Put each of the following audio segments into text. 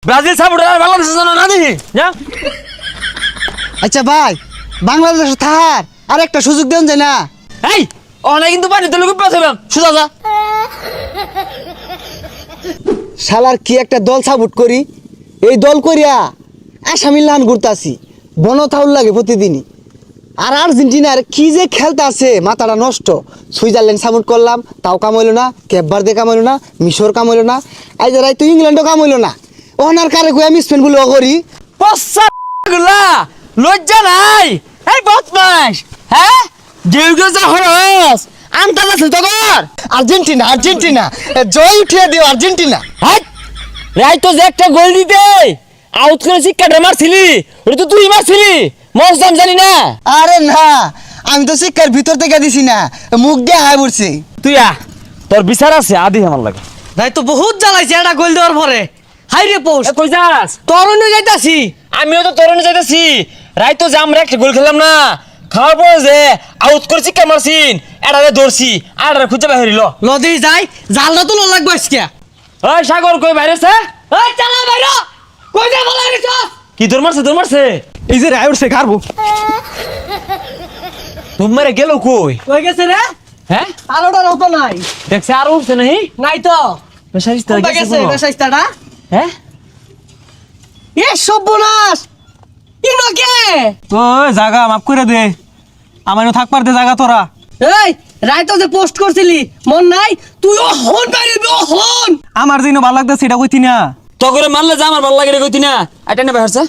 Brazil supporter বাংলাদেশের জন্য না দেখি যা। আচ্ছা ভাই, বাংলাদেশ থাহার আর একটা সুযোগ দেন যায় না? এই অনেক কিন্তু পানি তুলে খুব পাচ্ছিলাম সুদা যা। শালার কি একটা দল সাপোর্ট করি, এই দল করিয়া আসামি লাহান ঘুরতাছি, বনথাউল লাগে প্রতিদিনই। আর আর্জেন্টিনার কি যে খেলতে আছে, মাথাটা নষ্ট। সুইজারল্যান্ড সাপোর্ট করলাম, তাও কাম হইল না। ক্যাপভার্দে কাম হইল না, মিশর কাম হইল না, আজ রাই তো ইংল্যান্ডও কাম হইল না। ওনার কারে কই আমি স্পেন বলে করি। পশ্চা গুলা লজ্জা নাই। এই বদমাস, হ্যাঁ যেউটো যা হরস আমটা আছে তো কর। আর্জেন্টিনা আর্জেন্টিনা জয় উঠিয়ে দিও আর্জেন্টিনা। হাই রাই তো যে একটা গোল দিতে আউট করে শিক্ষাটা মারছিলি, ওটা তো তুই মারছিলি, মজাম জানি না। আরে না, আমি তো শিক্ষার ভিতর থেকে দিছি না, মুখ দিয়ে হাই পড়ছি। তুই তোর বিচার আছে আদি আমার লাগে। ভাই তো বহুত জ্বালাইছে এটা গোল দেওয়ার পরে। হাই রে পোস্ট কই যাস? তরুণ যাইতাছি। আমিও তো তরুণে যাইতেছি। রাই তো যে আমরা একটা গোল খেলাম না, খাওয়ার পরে যে আউট করে শিক্ষা মারছিন, এটারে ধরছি আর খুঁজে বাহিরিল। লদি যাই জালটা তো লাগবে আজকে। ওই সাগর কই বাইরেছে? এই চালা বাইরে কই যা বলা রে চল। কি তোর মারছে? এই যে রাই উঠছে খারবো। তোমার গেল কই? কই গেছে রে? হ্যাঁ আলোটা হতো নাই। দেখছে আর উঠছে নাহি? নাই তো। বেশারিস্তা কোনটা গেছে বেশাইস্তাটা? হ্যাঁ এ সর্বনাশ। ইনোকে ওই জায়গা মাফ করে দে, আমারও থাকবার দে জায়গা তোরা। এই রাই তো যে পোস্ট করছিলি মন নাই? তুইও হন বাইরে হন। আমার দিনও ভালো লাগতেছে এটা কইতি না। তো করে মারলে যা আমার ভালো লাগে রে কইতি না। এটা না বাইরছে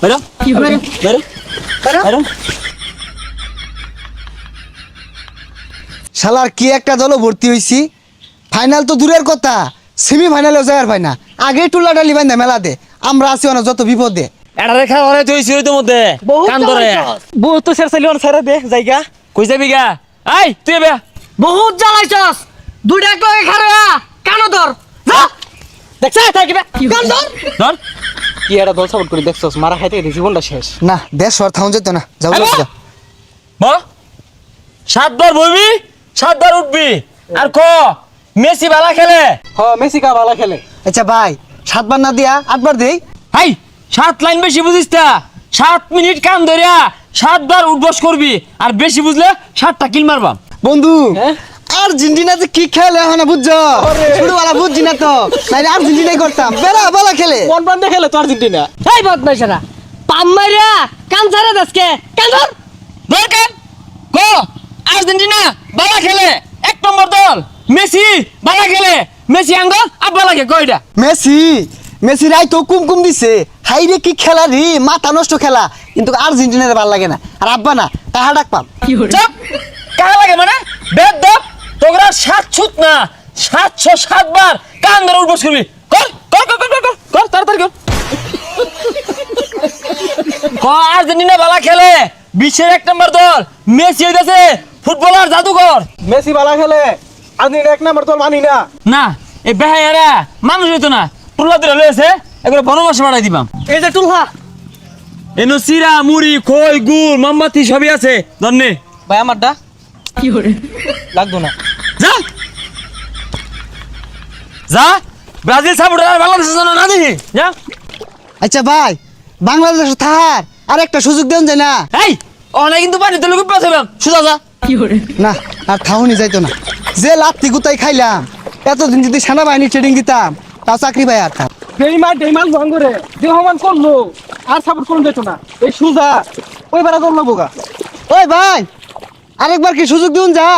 বাইরে কি করে? বাইরে বাইরে। শালার কি একটা দলও ভর্তি হইছি, ফাইনাল তো দূরের কথা, সেমি ফাইনালেও যাওয়ার পাই না। আগে টুলাটালি বাইন্দা মেলাতে আমরা আছি অনেক যত বিপদে। এটা রেখা হরে তুই সিরির মধ্যে কান ধরে বহুত তো শের চাইলি ছেড়ে দে জায়গা। কই যাবি গা? আই তুই বে বহুত জ্বালাইছস। দুইটা এক লগে খাড়া কানো ধর। যা দেখছ থাকিবে কান ধর। ধর কি এটা দল সাপোর্ট করে দেখছস, মারা খাইতে গেছি জীবনটা শেষ। না দেশ আর থাউন যেত না, যাও আরে যাও। মা 7 বার বইবি 7 বার উঠবি আর ক মেসি ভালো খেলে। হ মেসি কা ভালো খেলে। আচ্ছা ভাই, 7 বার না দিয়া 8 বার দেই। হাই 7 লাইন বেশি বুঝিস তা 7 মিনিট কাম ধরিয়া 7 বার উঠবস করবি আর বেশি বুঝলে 7টা কিল মারবাম। বন্ধু আর্জেন্টিনা যে কি খেলে এখন বুঝছো, ছোটবেলা বুঝছি না তো, নাইলে আর্জেন্টিনাই করতাম। বেলা বেলা খেলে কোন বান্দে খেলে তো আর্জেন্টিনা। এই বদমাইশরা পাম মাইরা কান ছাড়া দাসকে কান ধর। দরকার ক আর্জেন্টিনা ভালো খেলে 1 নম্বর দল, মেসি ভালো খেলে, মেসি আঙ্গল আব্বা লাগে কয়টা? মেসি মেসি রাই তো কুমকুম দিছে। হাই রে কি খেলা রে, মাথা নষ্ট খেলা। কিন্তু আর্জেন্টিনার ভালো লাগে না, আর আব্বা না তাহা ডাক পাম। চুপ কার লাগে মানে বেদ দপ তোরা 7 ছুত না 707 বার কান ধরে উঠবস করবি। কর কর কর কর কর কর তাড়াতাড়ি কর। ক আর্জেন্টিনা ভালো খেলে, বিশ্বের 1 নম্বর দল, মেসি হইতাছে ফুটবলার জাদুকর। মেসি ভালো খেলে, আর্জেন্টিনা 1 নম্বর দল মানি না। না এই বেহায়ারা মানুষ হইতো না, টুলা ধরে লয়েছে একবার বনবাসে বাড়াই দিবাম। এই যে টুলহা এনো সিরা মুড়ি খই গুড় মোমবাতি সবই আছে ধন্যে। ভাই আমারটা কি করে লাগতো না। যা যা ব্রাজিল সাপোর্টার বাংলাদেশের জন্য না দেখি যা। আচ্ছা ভাই, বাংলাদেশ থাহার আর একটা সুযোগ দেন যায় না? এই অনেক কিন্তু পানি তুলে খুব পাচ্ছিলাম সুদা যা। না আর থাউনি যাইতো না, যে লাত্তি গুতাই খাইলাম। এতদিন যদি সেনাবাহিনী ট্রেনিং দিতাম তাও চাকরি পাই আর থাম। বেইমান ভাঙ্গরে দেহমান করলো আর সাপোর্ট করুন যেত না। এই সুজা ওই বেড়া করলো বোকা। ওই ভাই, আরেকবার কি সুযোগ দিন যা।